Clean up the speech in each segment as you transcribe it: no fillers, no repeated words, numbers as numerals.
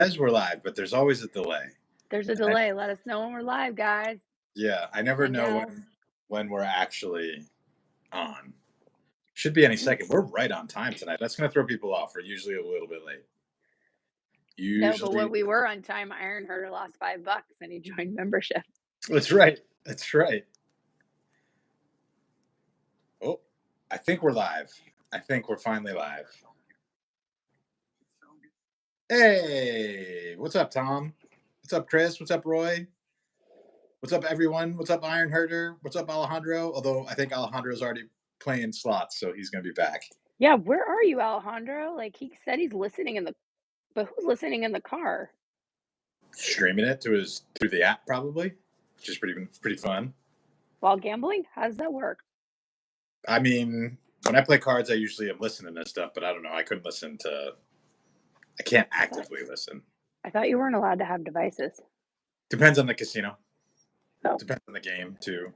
says we're live, but there's always a delay. There's a delay. Let us know when we're live, guys. Yeah, I never know when we're actually on. Should be any second. We're right on time tonight. That's going to throw people off. We're usually a little bit late. No, but when we were on time, Iron Herder lost $5 and he joined membership. That's right. That's right. Oh, I think we're live. I think we're finally live. Hey, what's up, Tom? What's up, Chris? What's up, Roy? What's up, everyone? What's up, Iron Herder? What's up, Alejandro? Although I think Alejandro's already playing slots, so he's going to be back. Yeah, where are you, Alejandro? Like, he said he's listening but who's listening in the car? Streaming it through the app, probably, which is pretty fun. While gambling? How does that work? I mean, when I play cards, I usually am listening to stuff, but I don't know. I can't actively listen. I thought you weren't allowed to have devices. Depends on the casino. Oh. Depends on the game, too.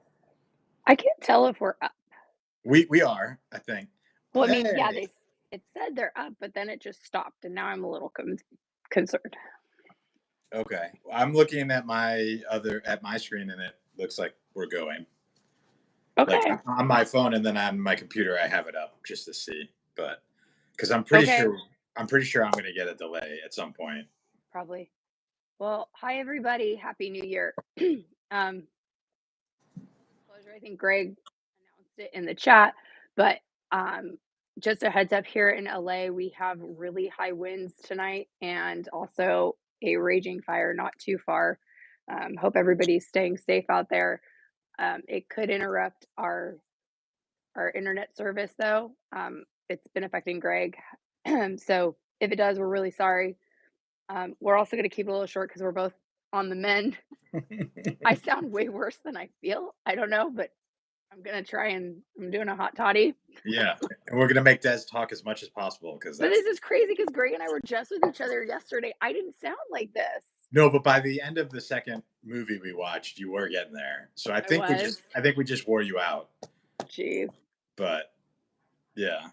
I can't tell if we're up. We are, I think. Well, I mean, yeah, it said they're up, but then it just stopped, and now I'm a little concerned. Okay. I'm looking at my screen, and it looks like we're going. Okay. Like on my phone, and then on my computer, I have it up just to see. But because I'm pretty sure I'm going to get a delay at some point. Probably. Well, hi everybody. Happy New Year. I think Greg announced it in the chat, but just a heads up, here in LA, we have really high winds tonight and also a raging fire not too far. Hope everybody's staying safe out there. It could interrupt our internet service though. It's been affecting Greg. So if it does, we're really sorry. We're also going to keep it a little short because we're both on the mend. I sound way worse than I feel. I don't know, but I'm going to try, and I'm doing a hot toddy. Yeah, and we're going to make Des talk as much as possible. But this is crazy because Greg and I were just with each other yesterday. I didn't sound like this. No, but by the end of the second movie we watched, you were getting there. So I think we just wore you out. Jeez. But yeah.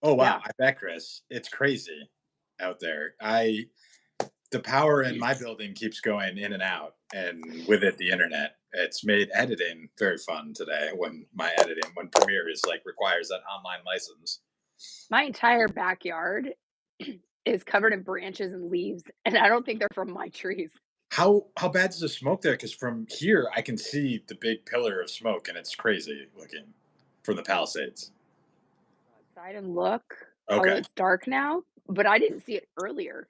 Oh wow, yeah. I bet, Chris, it's crazy out there. The power in my building keeps going in and out, and with it the internet. It's made editing very fun today when Premiere is requires that online license. My entire backyard is covered in branches and leaves, and I don't think they're from my trees. How bad is the smoke there? Because from here I can see the big pillar of smoke, and it's crazy looking from the Palisades. Go outside and look. Okay. Oh, it's dark now, but I didn't see it earlier.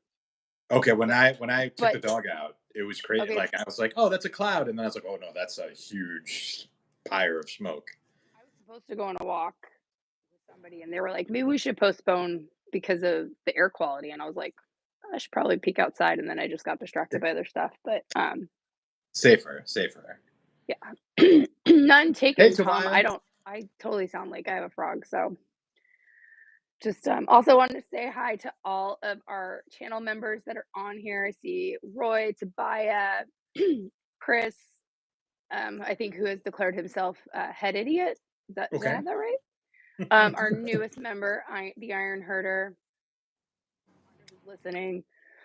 Okay, when I took the dog out, it was crazy. Okay. I was like, oh, that's a cloud, and then I was like, oh no, that's a huge pyre of smoke. I was supposed to go on a walk with somebody, and they were like, maybe we should postpone because of the air quality, and I was like, I should probably peek outside, and then I just got distracted by other stuff. But safer. Yeah. None taken, hey, Tom. I totally sound like I have a frog, so just also wanted to say hi to all of our channel members that are on here. I see Roy, Tobiah, Chris, I think, who has declared himself head idiot. Did I have that right? Our newest member, the Iron Herder, who's listening,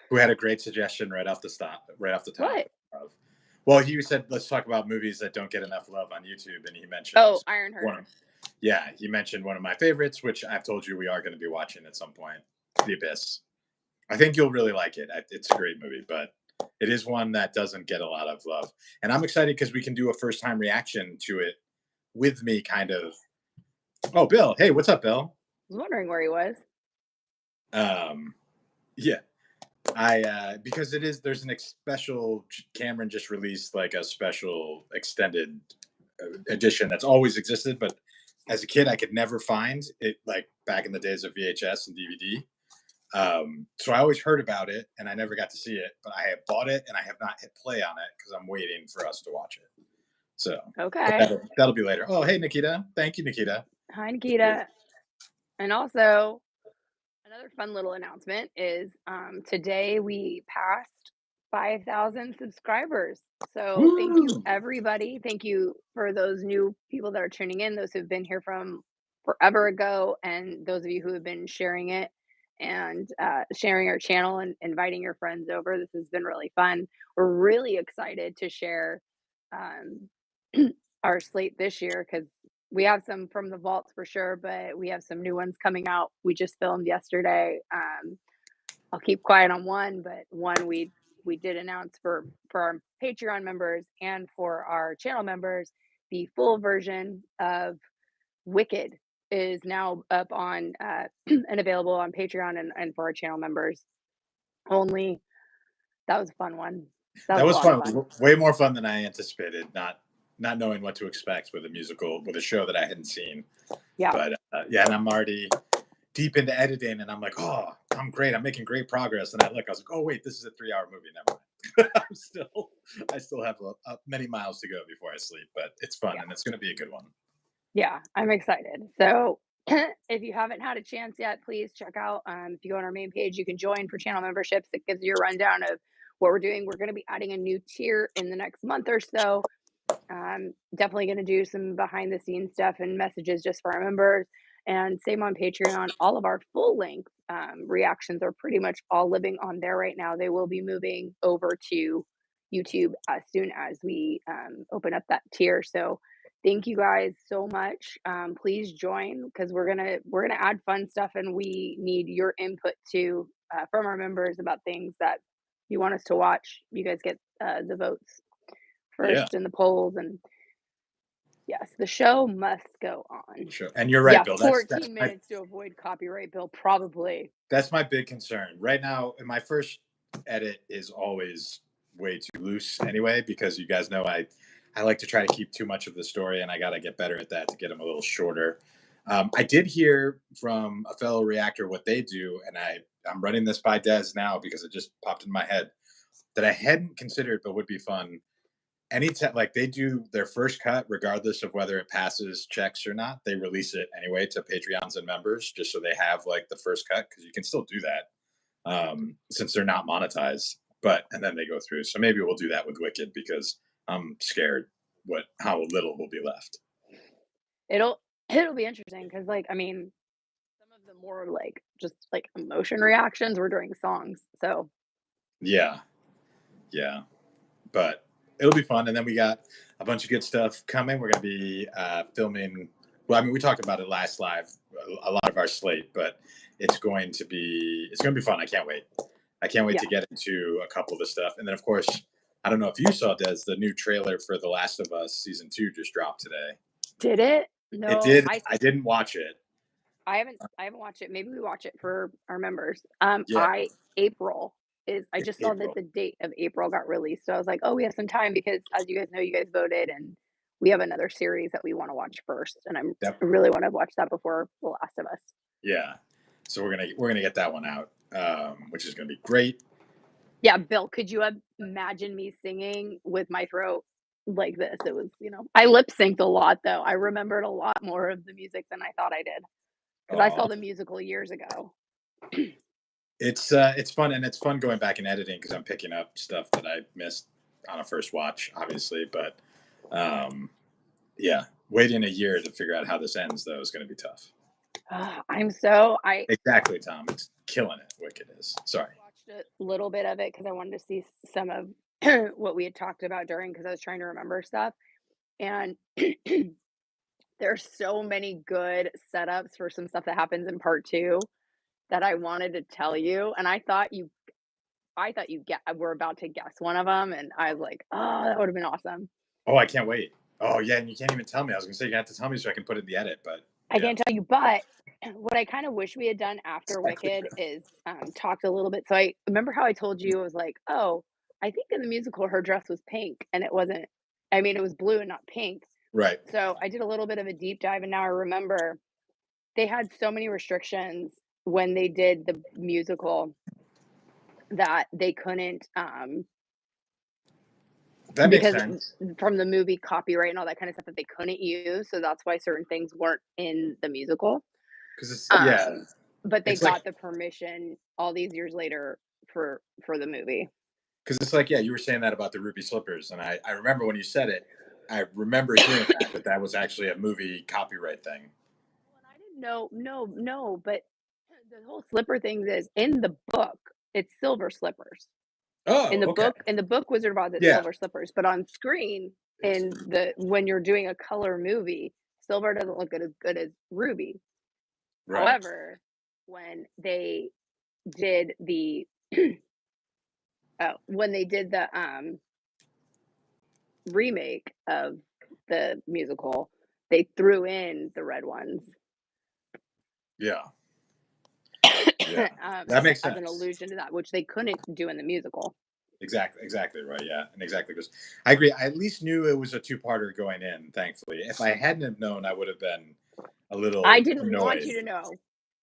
who had a great suggestion right off the top. What? Well, he said, let's talk about movies that don't get enough love on YouTube, and he mentioned Iron Herder. He mentioned one of my favorites, which I've told you we are going to be watching at some point, The Abyss. I think you'll really like it. It's a great movie, but it is one that doesn't get a lot of love. And I'm excited because we can do a first-time reaction to it with me, kind of. Oh, Bill. Hey, what's up, Bill? I was wondering where he was. Yeah. Because there's an special, Cameron just released a special extended edition that's always existed, but as a kid I could never find it, back in the days of VHS and DVD. So I always heard about it and I never got to see it, but I have bought it and I have not hit play on it because I'm waiting for us to watch it. So okay, that'll be later. Oh, hey Nikita, thank you, Nikita. Hi, Nikita. And also, another fun little announcement is today we passed 5,000 subscribers. So Woo! Thank you, everybody. Thank you for those new people that are tuning in, those who've been here from forever ago, and those of you who have been sharing it and sharing our channel and inviting your friends over. This has been really fun. We're really excited to share um, our slate this year because we have some from the vaults for sure, but we have some new ones coming out. We just filmed yesterday. I'll keep quiet on one, but one we did announce for our Patreon members and for our channel members, the full version of Wicked is now up on and available on Patreon and for our channel members only. That was a fun one. That That was a was lot of fun. fun. Way more fun than I anticipated. Not knowing what to expect with a musical, with a show that I hadn't seen. Yeah. But yeah, and I'm already deep into editing, and I'm like, oh, I'm great. I'm making great progress. And I was like, oh wait, this is a 3-hour movie. Never mind. I still have many miles to go before I sleep, but it's fun Yeah. and it's going to be a good one. Yeah, I'm excited. So, if you haven't had a chance yet, please check out. If you go on our main page, you can join for channel memberships. It gives you a rundown of what we're doing. We're going to be adding a new tier in the next month or so. Definitely going to do some behind the scenes stuff and messages just for our members. And same on Patreon. All of our full length reactions are pretty much all living on there right now. They will be moving over to YouTube as soon as we open up that tier. So thank you guys so much. Please join because we're gonna add fun stuff, and we need your input too from our members about things that you want us to watch. You guys get the votes Yeah, first in the polls, and yes, the show must go on. sure. And you're right, Yeah, Bill. That's 14 minutes to avoid copyright bill, probably. that's my big concern right now. My first edit is always way too loose anyway, because you guys know I like to try to keep too much of the story, and I got to get better at that to get them a little shorter. I did hear from a fellow reactor what they do, and I'm running this by Des now because it just popped in my head that I hadn't considered but would be fun. Anytime, like, they do their first cut, regardless of whether it passes checks or not, they release it anyway to Patreons and members, just so they have like the first cut, because you can still do that since they're not monetized. But and then they go through. So maybe we'll do that with Wicked, because I'm scared how little will be left. It'll it'll be interesting because, like, I mean, some of the more like just like emotion reactions were during songs. So Yeah, yeah, but it'll be fun. And then we got a bunch of good stuff coming. We're gonna be filming. Well, I mean, we talked about it last live, a lot of our slate, but it's going to be fun. I can't wait. I can't wait yeah, to get into a couple of the stuff. And then, of course, I don't know if you saw, Des, the new trailer for The Last of Us season 2 just dropped today. did it? It No, did. I didn't watch it. I haven't watched it. Maybe we watch it for our members. Yeah, I April is I just saw that April. the date of April got released. So I was like, "Oh, we have some time," because as you guys know, you guys voted and we have another series that we want to watch first, and Yep. I really want to watch that before The Last of Us. Yeah. So we're gonna get that one out, which is gonna be great. Yeah, Bill, could you imagine me singing with my throat like this? It was, I lip synced a lot though. I remembered a lot more of the music than I thought I did because I saw Uh, the musical years ago. it's fun, and it's fun going back and editing because I'm picking up stuff that I missed on a first watch, obviously. But yeah, waiting a year to figure out how this ends though is going to be tough. I'm so I Exactly, Tom. It's killing it. Wicked is. Sorry. watched a little bit of it because I wanted to see some of what we had talked about during because I was trying to remember stuff. And there's so many good setups for some stuff that happens in part two that I wanted to tell you. And I thought you get were about to guess one of them, and I was like, oh, that would have been awesome. Oh, I can't wait. Oh yeah, and you can't even tell me. I was gonna say you have to tell me so I can put it in the edit, but I yeah. can't tell you, but what I kind of wish we had done after Exactly. Wicked is talked a little bit. So I remember how I told you I was like, oh, I think in the musical her dress was pink, and it wasn't. I mean, it was blue and not pink. Right. So I did a little bit of a deep dive, and now I remember they had so many restrictions when they did the musical that they couldn't That makes because sense. from the movie copyright and all that kind of stuff that they couldn't use, so that's why certain things weren't in the musical. Because yeah, Um, but they it's like got the permission all these years later for the movie. yeah, you were saying that about the ruby slippers, and I remember when you said it, I remember hearing that was actually a movie copyright thing. Well, and I didn't know, no, but The whole slipper thing is in the book, it's silver slippers. Oh, okay. In the book Wizard of Oz, it's Yeah. silver slippers, but on screen It's in the when you're doing a color movie, silver doesn't look as good as ruby. right. However, when they did the when they did the remake of the musical, they threw in the red ones Yeah. Yeah. That as, makes as an sense. allusion to that, which they couldn't do in the musical. Exactly right. Yeah, and exactly because I agree. I at least knew it was a two-parter going in. Thankfully, if I hadn't have known, I would have been a I little didn't want annoyed. you to know.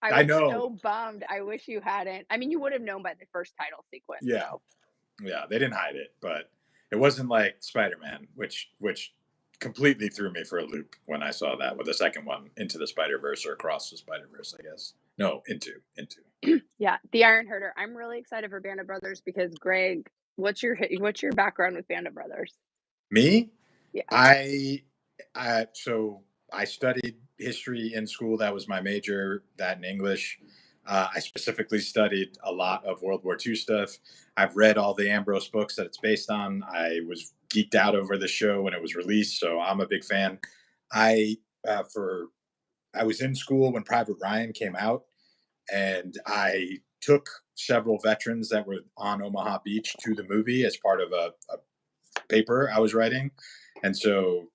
I I was know. so bummed. I wish you hadn't. I mean, you would have known by the first title sequence, Yeah, so. yeah. They didn't hide it, but it wasn't like Spider-Man, which completely threw me for a loop when I saw that with the second one, Into the Spider-Verse or Across the Spider-Verse, I guess. No, into. Yeah, the Iron Herder. I'm really excited for Band of Brothers because Greg, what's your background with Band of Brothers? Me, Yeah. I, so I studied history in school. That was my major. That and English. I specifically studied a lot of World War II stuff. I've read all the Ambrose books that it's based on. I was geeked out over the show when it was released, so I'm a big fan. I for I was in school when Private Ryan came out, and I took several veterans that were on Omaha Beach to the movie as part of a paper I was writing. And so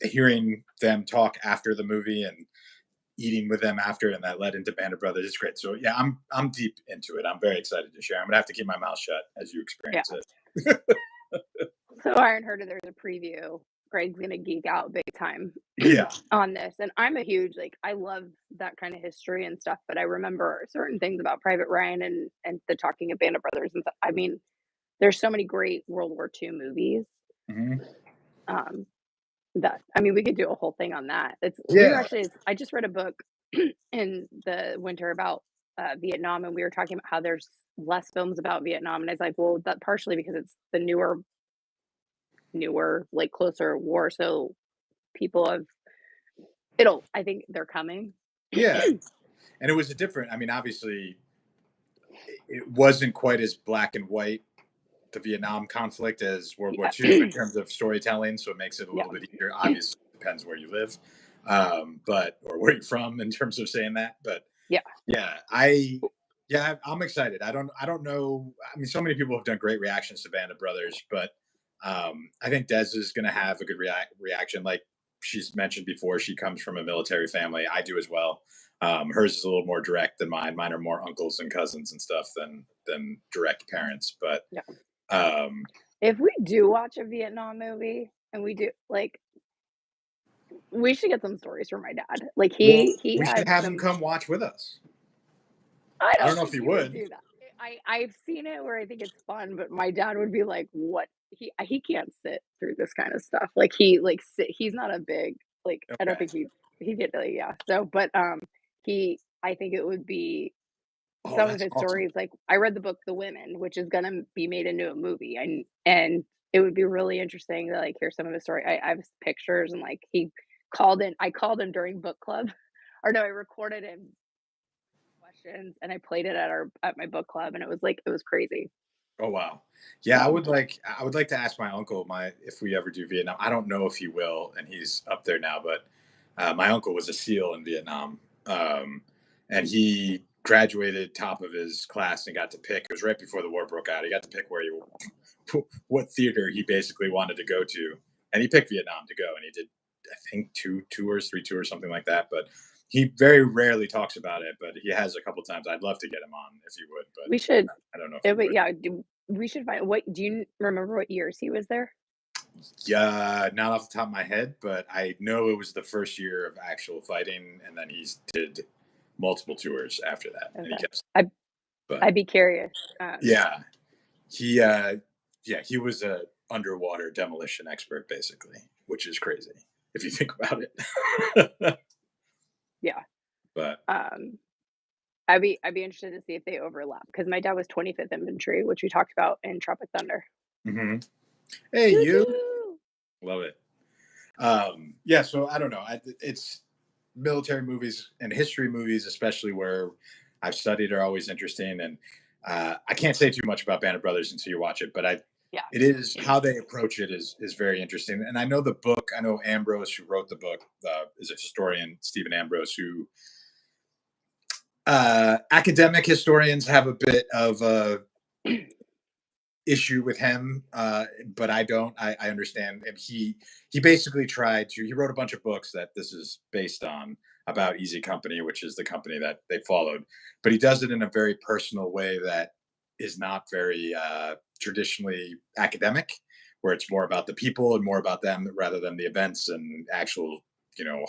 hearing them talk after the movie and eating with them after, and that led into Band of Brothers, it's great. So yeah, I'm deep into it. I'm very excited to share. I'm gonna have to keep my mouth shut as you Yeah. experience it. So Iron Herder, there's a preview. Greg's gonna geek out big time Yeah. on this. And I'm a huge like I love that kind of history and stuff, but I remember certain things about Private Ryan and the talking of Band of Brothers and stuff. I mean, there's so many great World War II movies. Hmm. Um that I mean, we could do a whole thing on that. It's we were Yeah. actually I just read a book in the winter about Vietnam, and we were talking about how there's less films about Vietnam, and I was like, well, that partially because it's the newer, like closer war, so people have it'll. I think they're coming. Yeah. And it was a different, I mean, obviously it wasn't quite as black and white, the Vietnam conflict, as World War II Yeah, in terms of storytelling. So it makes it a yeah, little bit easier. Obviously, it depends where you live, but or where you're from in terms of saying that. But yeah. yeah, I'm excited. I don't know. I mean, so many people have done great reactions to Band of Brothers, but I think Des is going to have a good reaction. Like she's mentioned before, she comes from a military family. I do as well. Hers is a little more direct than mine. Mine are more uncles and cousins and stuff than direct parents. But Yeah. um, If we do watch a Vietnam movie and we do like, we should get some stories from my dad. Like well, he we should had have him some. come watch with us. I I don't don't know if think he he would would. do that. I've seen it where I think it's fun, but my dad would be like, "What?" He can't sit through this kind of stuff. Like he's not a big like I don't Okay. think he did like yeah. So, but he I think it would be Oh, some of that's his awesome. stories. Like I read the book The Women, which is gonna be made into a movie, and it would be really interesting to like hear some of his story. I have pictures and like he called in. I called him during book club, or no, I recorded him questions and I played it at my book club and it was crazy. Oh wow. Yeah, So, I would like to ask my uncle my if we ever do Vietnam. I don't know if he will, and he's up there now, but my uncle was a SEAL in Vietnam. And he graduated top of his class and got to pick. It was right before the war broke out. He got to pick what theater he basically wanted to go to, and he picked Vietnam to go. And he did, I think, two tours, three tours, something like that. But he very rarely talks about it. But he has a couple times. I'd love to get him on if he would, but we should I don't know if he but would. yeah, we should find what do you remember what years he was there? Yeah, not off the top of my head, but I know it was the first year of actual fighting, and then he did multiple tours after that, and he Okay. kept. I But I'd be curious. yeah, he yeah, he was a underwater demolition expert basically, which is crazy if you think about it. Yeah. But Um, I'd be interested to see if they overlap because my dad was 25th Infantry, which we talked about in Tropic Thunder. mhm. Hey, Choo you choo. love it. Yeah, so I don't know. It's military movies and history movies, especially where I've studied are always interesting. And I can't say too much about Band of Brothers until you watch it, but Yeah. it is how they approach it is very interesting. And I know the book. I know Ambrose, who wrote the book, is a historian, Stephen Ambrose, who academic historians have a bit of a issue with him, but I don't. I understand, and he basically tried to. He wrote a bunch of books that this is based on about Easy Company, which is the company that they followed. But he does it in a very personal way that is not very traditionally academic, where it's more about the people and more about them rather than the events and actual,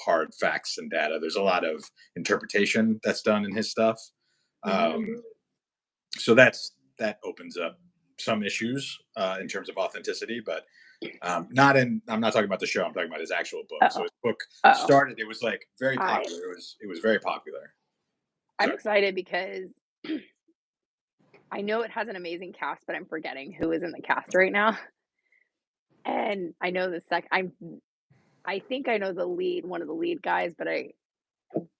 hard facts and data. There's a lot of interpretation that's done in his stuff. Mhm. So that opens up some issues in terms of authenticity, but not in. I'm not talking about the show. I'm talking about his actual book. So Uh-oh. his book Uh-oh. started. It was like very I popular. It was very popular. I'm Sorry. excited because I know it has an amazing cast, but I'm forgetting who is in the cast right now. And I know I think I know the lead, one of the lead guys, but I'm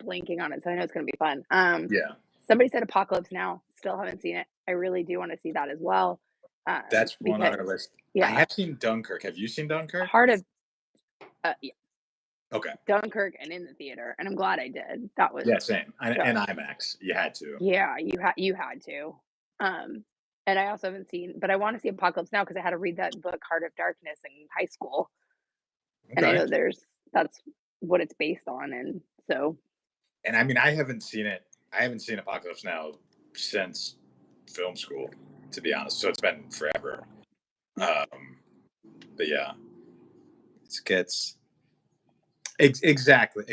blanking on it, so I know it's gonna be fun. Yeah, Somebody said Apocalypse Now. Still haven't seen it. I really do want to see that as well. that's one on Because our list. I yeah, have seen Dunkirk. Have you seen Dunkirk? Heart of yeah, Okay. Dunkirk and in the theater, and I'm glad I did. That was Yeah, same. And just IMAX. You had to. yeah, you had to. Um, and I also haven't seen, but I want to see Apocalypse Now because I had to read that book Heart of Darkness in high school, and I Okay. know that's what it's based on, and so And I mean, I haven't seen it. I haven't seen Apocalypse Now since film school, to be honest. So it's been forever. yeah, Um, but yeah, it gets exactly,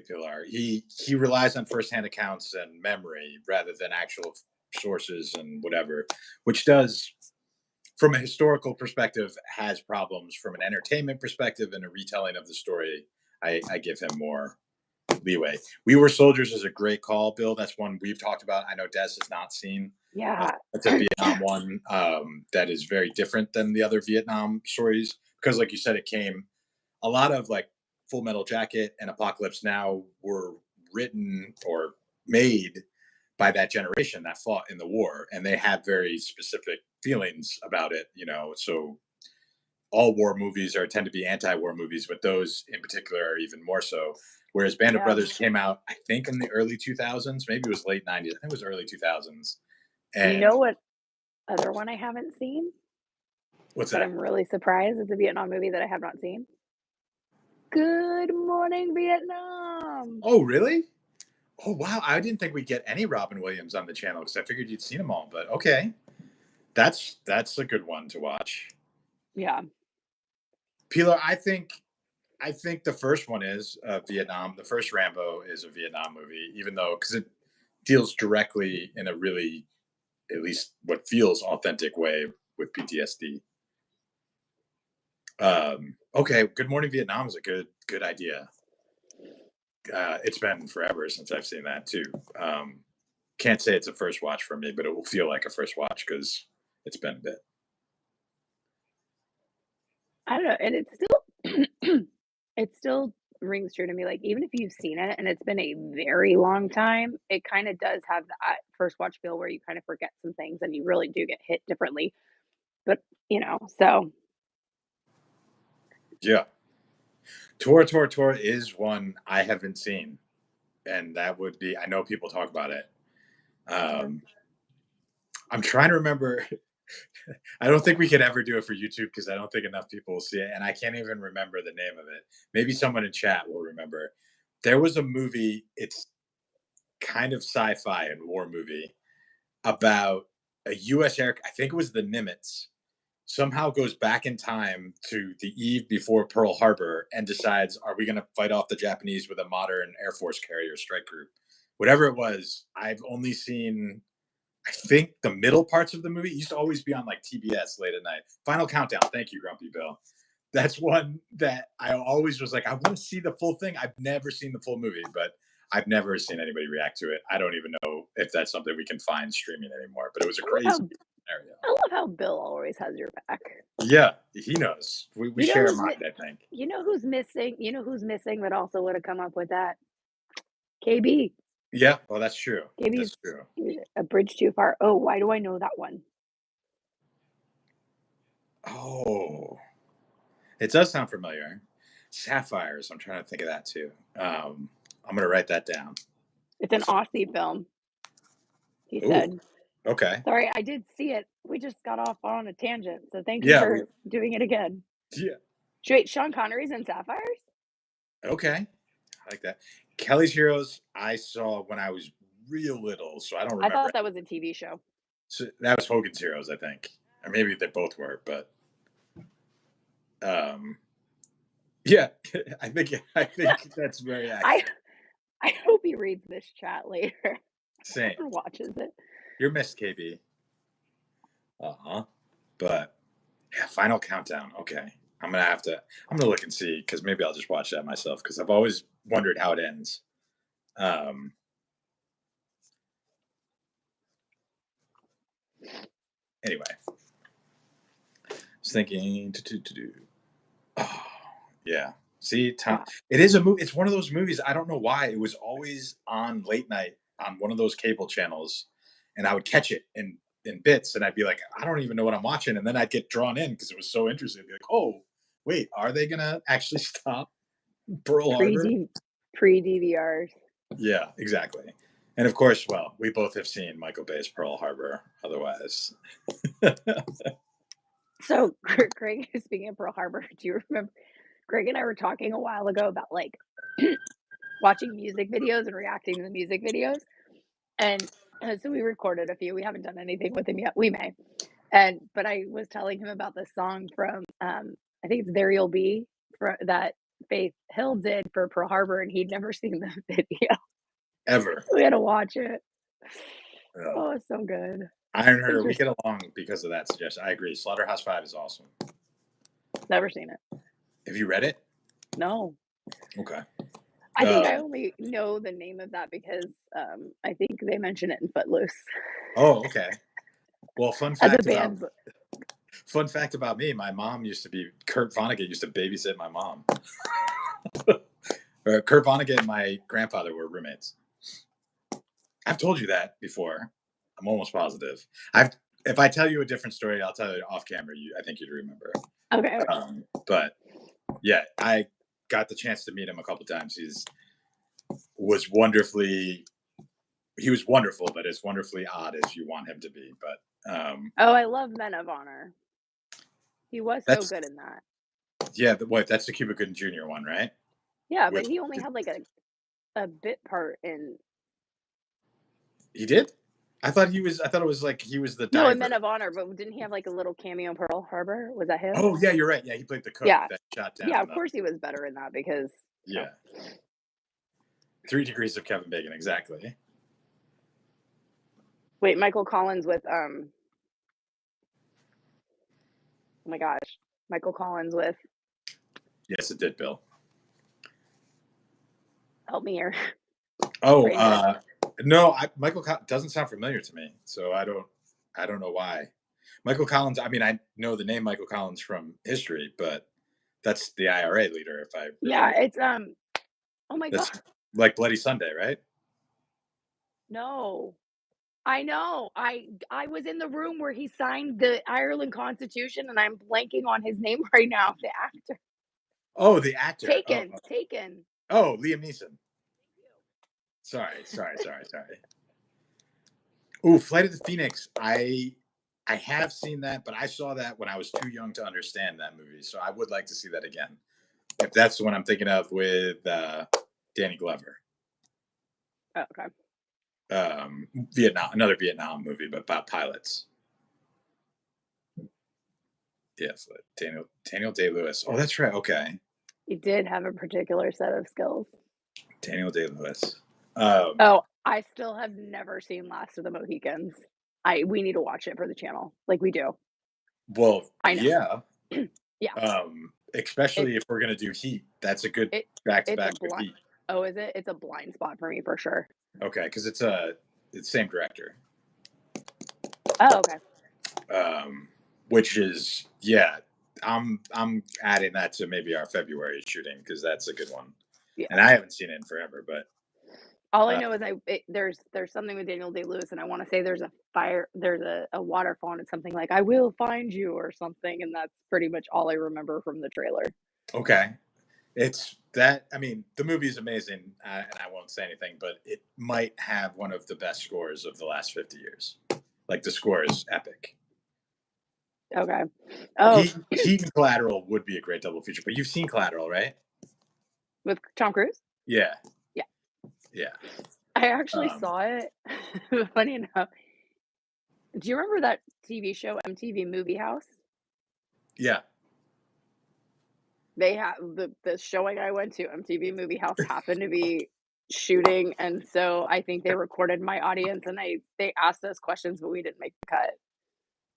Pilar. He relies on firsthand accounts and memory rather than actual sources and whatever, which does, from a historical perspective, has problems. From an entertainment perspective and a retelling of the story, I give him more leeway. We Were Soldiers is a great call, Bill. That's one we've talked about. I know Des has not seen. yeah, It's a Vietnam one that is very different than the other Vietnam stories because, like you said, it came a lot of like Full Metal Jacket and Apocalypse Now were written or made by that generation that fought in the war, and they had very specific feelings about it. So all war movies are tend to be anti-war movies, but those in particular are even more so. Whereas Band of yeah. Brothers came out, I think, in the early 2000s, maybe it was late 90s. I think it was early 2000s. You And know what other one I haven't seen, what's but that? I'm really surprised it's a Vietnam movie that I have not seen. Good Morning Vietnam. Oh, really? Oh, wow. I didn't think we'd get any Robin Williams on the channel because I figured you'd seen them all. But okay, that's a good one to watch. Yeah, Pilar, I think the first one is Vietnam. The first Rambo is a Vietnam movie, even though because it deals directly in a really, at least what feels authentic way with PTSD. Okay, Good Morning Vietnam is a good idea. It's been forever since I've seen that too. Can't say it's a first watch for me, but it will feel like a first watch because it's been a bit. I don't know, and it's still it still rings true to me, like, even if you've seen it and it's been a very long time, it kinda does have that first watch feel where you kind of forget some things and you really do get hit differently, but, so Yeah, Tora Tora Tora is one I haven't seen, and that would be. I know people talk about it. mhm. Um, I'm trying to remember. I don't think we could ever do it for YouTube because I don't think enough people will see it, and I can't even remember the name of it. Maybe someone in chat will remember. There was a movie. It's kind of sci-fi and war movie about a U.S. air. I think it was the Nimitz. Somehow goes back in time to the eve before Pearl Harbor and decides, are we going to fight off the Japanese with a modern Air Force carrier strike group? Whatever it was, I've only seen I think the middle parts of the movie used to always be on like TBS late at night. Final Countdown. Thank you, Grumpy Bill. That's one that I always was like, I want to see the full thing. I've never seen the full movie, but I've never seen anybody react to it. I don't even know if that's something we can find streaming anymore, but it was a I love crazy how scenario. I love how Bill always has your back. Yeah, he knows. We You know share a who's mind, I think. you know who's missing that also would have come up with that? KB. Yeah, well, that's true. Maybe That's he's true. a bridge too far. Oh, why do I know that one? Oh, it does sound familiar. Sapphires. I'm trying to think of that too. I'm gonna write that down. It's an Aussie film, he Ooh, said. okay. Sorry, I did see it. We just got off on a tangent, so thank you Yeah, we for doing it again. yeah. Wait, Sean Connery's in Sapphires? Okay. I like that. Kelly's Heroes I saw when I was real little, so I don't I remember. thought that was a TV show. So that was Hogan's Heroes, I think. Or maybe they both were, but um yeah, I think that's very I accurate. I hope he reads this chat later Same. or watches it. You're missed, KB. Uh-huh. But yeah, Final Countdown. Okay. I'm gonna look and see because maybe I'll just watch that myself because I've always wondered how it ends. Um anyway, I was thinking to. Oh, yeah. See, Tom, Yeah. it is a movie. It's one of those movies. I don't know why it was always on late night on one of those cable channels, and I would catch it in bits, and I'd be like, I don't even know what I'm watching, and then I'd get drawn in because it was so interesting. I'd be like, oh, wait, are they gonna actually stop Pearl Pre Harbor? D pre DVRs. Yeah, exactly. And of course, well, we both have seen Michael Bay's Pearl Harbor. Otherwise, So Greg, speaking of Pearl Harbor, do you remember Greg and I were talking a while ago about like watching music videos and reacting to the music videos? And so we recorded a few. We haven't done anything with him yet. We may. But I was telling him about the song from I think it's There You'll Be for that Faith Hill did for Pearl Harbor, and he'd never seen the video. ever. So we had to watch it. Uh, Oh, it's so good. Iron Herder, we Interesting. get along because of that suggestion. I agree. Slaughterhouse Five is awesome. Never seen it. Have you read it? No. Okay. I think I Um, only know the name of that because I think they mention it in Footloose oh, okay. Well, as a band. fun fact about me. My mom used to be Kurt Vonnegut used to babysit my mom. Kurt Vonnegut and my grandfather were roommates. I've told you that before. I'm almost positive. I've if I tell you a different story, I'll tell you off camera. I think you'd remember. Okay. But yeah, I got the chance to meet him a couple times. Was wonderfully he was wonderful, but as wonderfully odd as you want him to be. But Oh, I love Men of Honor. He was so that's good in that. yeah. That's the Cuba Gooding Jr. one, right? Yeah, but With he only had like a bit part in he did. I thought he was. I thought it was like he was the no, in Men diver. of Honor, but didn't he have like a little cameo in Pearl Harbor? Was that him? Oh yeah, you're right. Yeah, he played the cook Yeah. that shot Yeah, down. of course he was better in that because Yeah, 3 Degrees of Kevin Bacon, exactly. wait, Michael Collins with oh my gosh. Michael Collins with Yes, it did, Bill. help me here. Oh, Brain dead. no, Michael doesn't sound familiar to me, so I don't know why. Michael Collins. I mean, I know the name Michael Collins from history, but that's the IRA leader. If I Yeah, remember, it's oh my god. that's like Bloody Sunday, right? No. I know. I was in the room where he signed the Ireland Constitution and I'm blanking on his name right now, the actor. Oh, the actor. Oh, Taken. Taken. oh, Liam Neeson. Sorry. Ooh, Flight of the Phoenix. I have seen that, but I saw that when I was too young to understand that movie. So I would like to see that again. If that's the one I'm thinking of with Danny Glover. Oh, okay. Another Vietnam movie, but about pilots. Yes, Daniel Day Lewis. Oh, that's right. Okay, He did have a particular set of skills. Daniel Day Lewis. Oh, I still have never seen Last of the Mohicans. We need to watch it for the channel. Like we do. Well, I know. yeah. Yeah. Especially It's if we're gonna do Heat. That's a good it back to it's a back with blind Heat. oh, is it? It's a blind spot for me for sure. Okay, because it's same director. Oh, okay. Which is yeah. I'm adding that to maybe our February shooting because that's a good one. Yeah. And I haven't seen it in forever, but All I know is there's something with Daniel Day-Lewis, and I wanna say there's a waterfall, and it's something like, "I will find you," or something, and that's pretty much all I remember from the trailer. Okay. It's that, I mean, the movie is amazing, and I won't say anything, but it might have one of the best scores of the last 50 years. Like, the score is epic. Okay. Oh, Heat and Collateral would be a great double feature, but you've seen Collateral, right? with Tom Cruise? Yeah, Yeah. yeah. I actually Um, saw it. Funny enough. Do you remember that TV show, MTV Movie House? yeah. They have the showing I went to, MTV Movie House, happened to be shooting, and so I think they recorded my audience, and they asked us questions, but we didn't make the cut.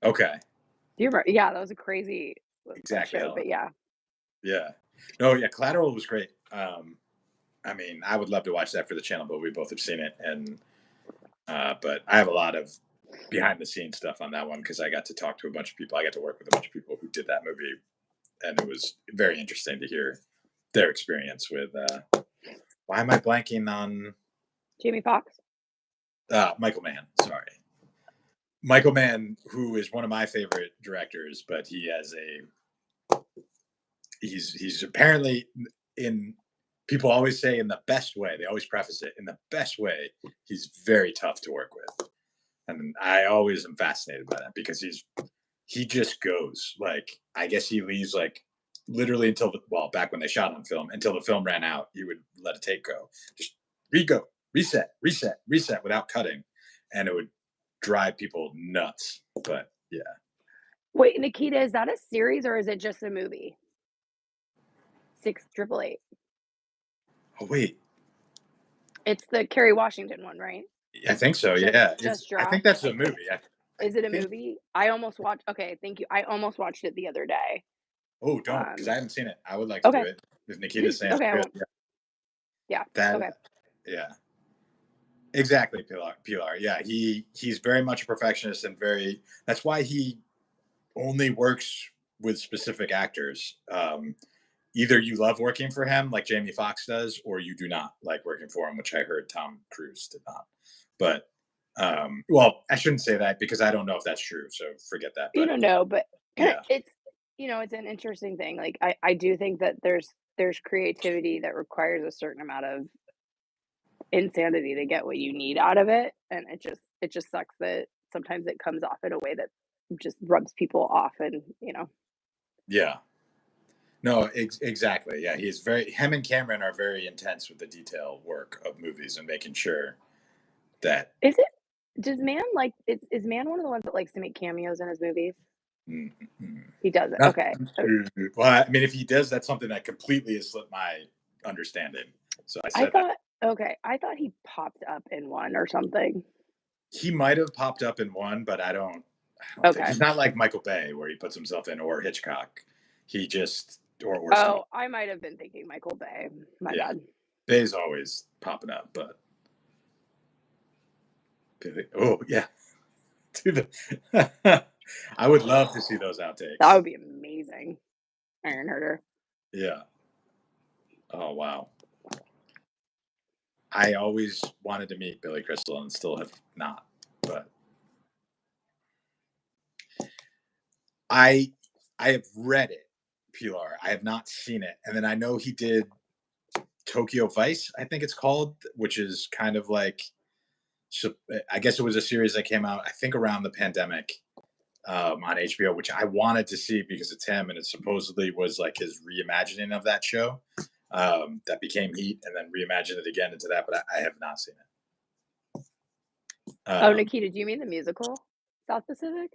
Okay. Do you remember? Yeah, that was a crazy Exactly show, how. but yeah. Yeah. No, yeah, Collateral was great. I mean, I would love to watch that for the channel, but we both have seen it, and but I have a lot of behind the scenes stuff on that one because I got to talk to a bunch of people. I got to work with a bunch of people who did that movie, and it was very interesting to hear their experience with. Why am I blanking on Jamie Foxx? Michael Mann? Sorry, Michael Mann, who is one of my favorite directors, but he has a he's apparently in people always say in the best way. They always preface it in the best way. He's very tough to work with, and I always am fascinated by that because he just goes like I guess he leaves like literally until well back when they shot on film until the film ran out. He would let a take go, just re-go, reset without cutting, and it would drive people nuts. But yeah, Wait, Nikita, is that a series or is it just a movie? 688. oh wait, It's the Kerry Washington one, right? I think so. Just Yeah, just I think dropped? that's I a think movie. I is it a think. movie? I almost watched okay, thank you. I almost watched it the other day. Oh, don't because Um, I haven't seen it. I would like to do okay. it. If Nikita's saying it's Okay, I good, won't yeah, yeah, that okay. yeah, exactly. Pilar. Yeah, he's very much a perfectionist and very. That's why he only works with specific actors. Either you love working for him, like Jamie Foxx does, or you do not like working for him, which I heard Tom Cruise did not. But well, I shouldn't say that because I don't know if that's true. So forget that. You But don't know, but yeah, it's it's an interesting thing. Like I do think that there's creativity that requires a certain amount of insanity to get what you need out of it, and it just sucks that sometimes it comes off in a way that just rubs people off and. yeah. No, exactly. Yeah, he's very. Him and Cameron are very intense with the detail work of movies and making sure that. Is it does Man like is Man one of the ones that likes to make cameos in his movies? Mm, mm, He does it, not, okay. well, I mean, if he does, that's something that completely has slipped my understanding. So I I said that thought okay, I thought he popped up in one or something. he might have popped up in one, but I don't think Okay. he's not like Michael Bay where he puts himself in or Hitchcock. He just or Steve. Oh, I might have been thinking Michael Bay. My Yeah, bad. Bay's always popping up, but oh yeah, to the. I would love to see those That outtakes. would be amazing. Iron Herder. Yeah. Oh wow. I always wanted to meet Billy Crystal and still have not. But I I have read it, Pilar. I have not seen it. And then I know he did Tokyo Vice, I think it's called, which is kind of like I guess it was a series that came out I think around the pandemic on HBO, which I wanted to see because it's him, and it supposedly was like his reimagining of that show that became Heat, and then reimagined it again into that. But I have not seen it. Oh, Nikita, do you mean the musical? South Pacific?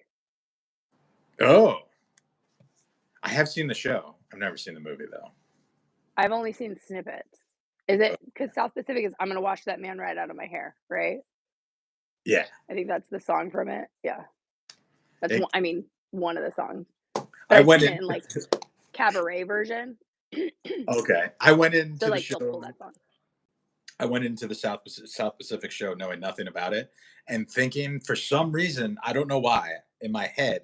Oh, I have seen the show. I've never seen the movie though. I've only seen snippets. Is it because South Pacific is I'm gonna wash that man right out of my hair, right? Yeah. I think that's the song from it. Yeah. That's It, one I mean, one of the songs. But I I've went seen it in. in, like, cabaret version. Okay, I went So, into the like, they'll pull show. that song. I went into the South Pacific show knowing nothing about it and thinking for some reason I don't know why in my head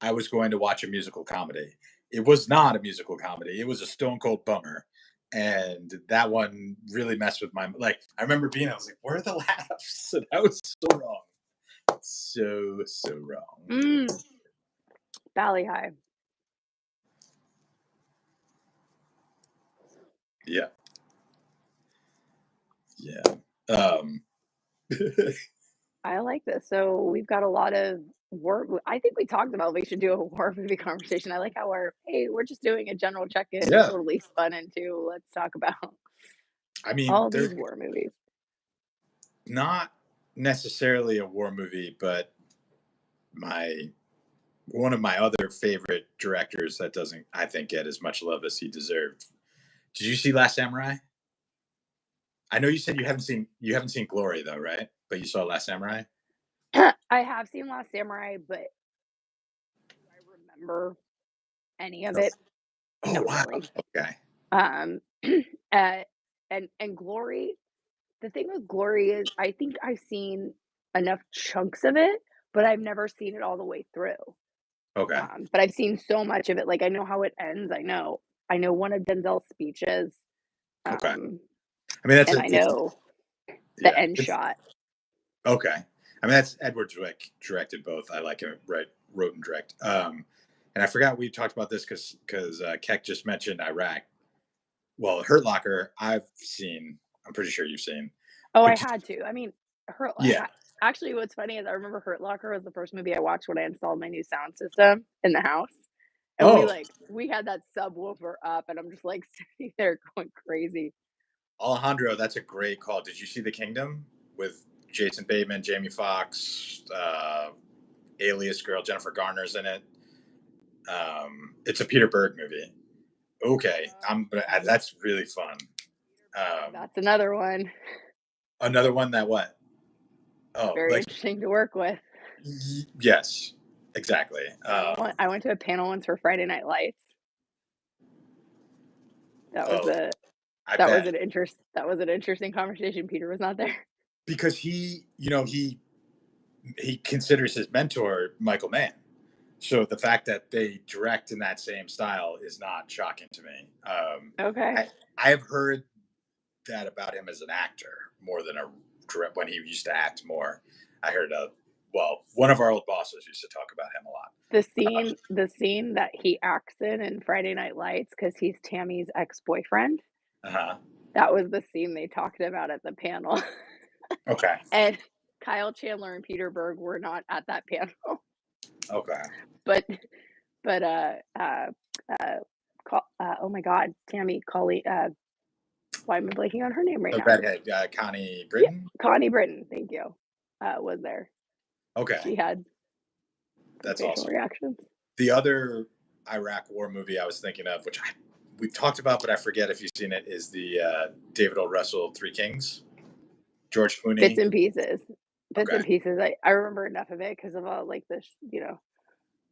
I was going to watch a musical comedy. It was not a musical comedy. It was a stone cold bummer. and that one really messed with my like. I remember I was like, "Where are the laughs?" And that was so wrong, so wrong. Mm, Valley High. Yeah, yeah. Um, I like this. So we've got a lot of war. I think we talked about we should do a war movie conversation. I like how we're just doing a general check-in. We yeah. totally spun into let's talk about I mean, all they're these war movies. not necessarily a war movie, but my one of my other favorite directors that doesn't, I think, get as much love as he deserved. Did you see Last Samurai? I know you said you haven't seen Glory though, right? But you saw Last Samurai. I have seen Last Samurai, but do I remember any of Oh, it? oh Not wow. really. Okay. Um, uh, and Glory. The thing with Glory is, I think I've seen enough chunks of it, but I've never seen it all the way through. Okay. But I've seen so much of it. Like I know how it ends. I know one of Denzel's speeches, Okay. um, I mean, and I it's know the yeah. end It's shot. okay. I mean, that's Edward Zwick directed both. I like him, right? Wrote and direct. And I forgot we talked about this because Keck just mentioned Iraq. Well, Hurt Locker, I've seen. I'm pretty sure you've seen. Oh, I But had to. I mean, Hurt yeah. actually, what's funny is I remember Hurt Locker was the first movie I watched when I installed my new sound system in the house, and Oh, we had that subwoofer up, and I'm just, like, sitting there going crazy. Alejandro, that's a great call. Did you see The Kingdom with Jason Bateman, Jamie Foxx, Alias girl Jennifer Garner's in it? It's a Peter Berg movie. Okay, but Ye that's really fun. That's another one. Another one that what? Oh, Very like interesting to work with. yes, exactly. I went to a panel once for Friday Night Lights. That was Oh, a I bet that was an interesting conversation. Peter was not there. because he considers his mentor Michael Mann. So the fact that they direct in that same style is not shocking to me. Okay. I have heard that about him as an actor more than when he used to act more. I heard one of our old bosses used to talk about him a lot. The scene that he acts in Friday Night Lights, because he's Tammy's ex-boyfriend, Uh-huh. that was the scene they talked about at the panel. Okay. And Kyle Chandler and Peter Berg were not at that panel, Okay. but but, uh, oh my god, Tammy, Colleen, why am I blanking on her name right The now? redhead, Connie Yeah, Britton. Connie Britton, thank you, was there. Okay, She had some that's facial awesome. reactions. The other Iraq War movie I was thinking of, which we've talked about, but I forget if you've seen it, is the David O. Russell Three Kings. George Bits Clooney. and pieces. Bits Okay. and pieces. I remember enough of it because of all, like, this,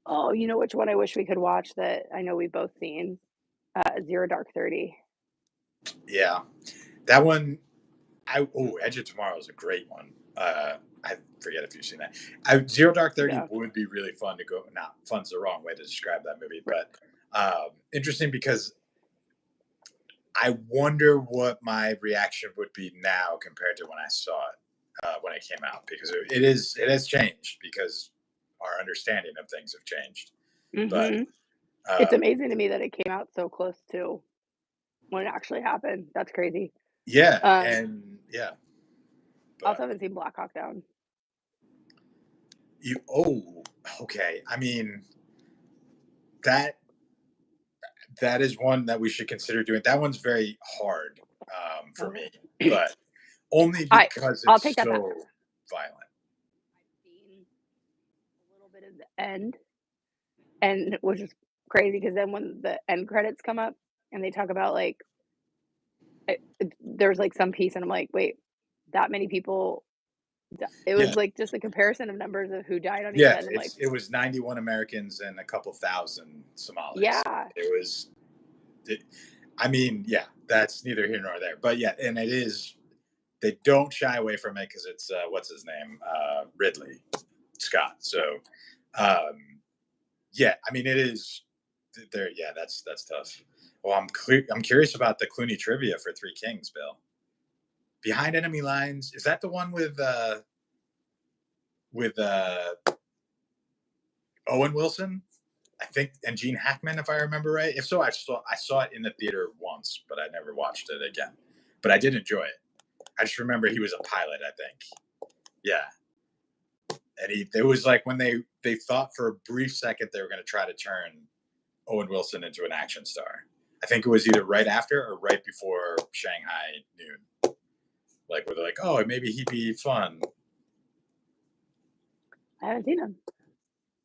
oh, you know which one I wish we could watch that I know we've both seen? Zero Dark 30. Yeah, that one. Edge of Tomorrow is a great one. I forget if you've seen that. Zero Dark 30 No. would be really fun to go. Not fun's the wrong way to describe that movie, Right. but interesting because I wonder what my reaction would be now compared to when I saw it when it came out because it has changed because our understanding of things have changed. But Mhm. It's um, amazing to me that it came out so close to when it actually happened. That's crazy. yeah, Um, and yeah, also but haven't seen Black Hawk Down. you okay. I mean that that is one that we should consider doing. That one's very hard for me, Okay. but only I because I'll it's take that back. so violent. I've seen a little bit of the end, and which is crazy because then when the end credits come up and they talk about, like, there's, like, some piece and I'm like, "Wait, that many people it Yeah, was, like, just a comparison of numbers of who died on each yeah. end. I'm like, It was 91 Americans and a couple thousand Somalis. "Yeah, It was. It, I mean, yeah, that's neither here nor there. But yeah, and it is. They don't shy away from it because it's what's his name, Ridley Scott. So, um, yeah, I mean, it is. Yeah, that's tough. Well, I'm curious about the Clooney trivia for Three Kings, Bill. Behind Enemy Lines, is that the one with Owen Wilson? I think, and Gene Hackman, if I remember right. If so, I saw it in the theater once, but I never watched it again. But I did enjoy it. I just remember he was a pilot, I think. Yeah. And it was like when they thought for a brief second they were going to try to turn Owen Wilson into an action star. I think it was either right after or right before Shanghai Noon. Like where they're like, oh, maybe he'd be fun. I haven't seen him.